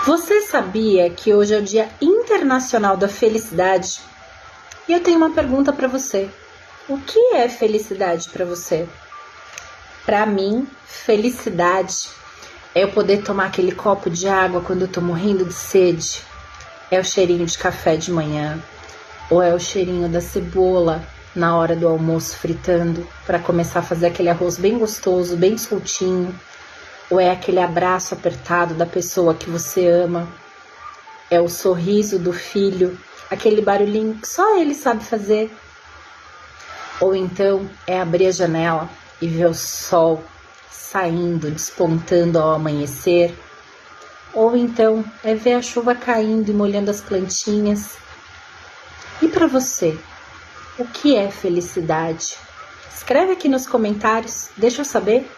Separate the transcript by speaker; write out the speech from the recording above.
Speaker 1: Você sabia que hoje é o Dia Internacional da Felicidade? E eu tenho uma pergunta para você. O que é felicidade para você? Para mim, felicidade é eu poder tomar aquele copo de água quando eu tô morrendo de sede. É o cheirinho de café de manhã. Ou é o cheirinho da cebola na hora do almoço fritando para começar a fazer aquele arroz bem gostoso, bem soltinho. Ou é aquele abraço apertado da pessoa que você ama. É o sorriso do filho, aquele barulhinho que só ele sabe fazer. Ou então é abrir a janela e ver o sol saindo, despontando ao amanhecer. Ou então é ver a chuva caindo e molhando as plantinhas. E para você, o que é felicidade? Escreve aqui nos comentários, deixa eu saber.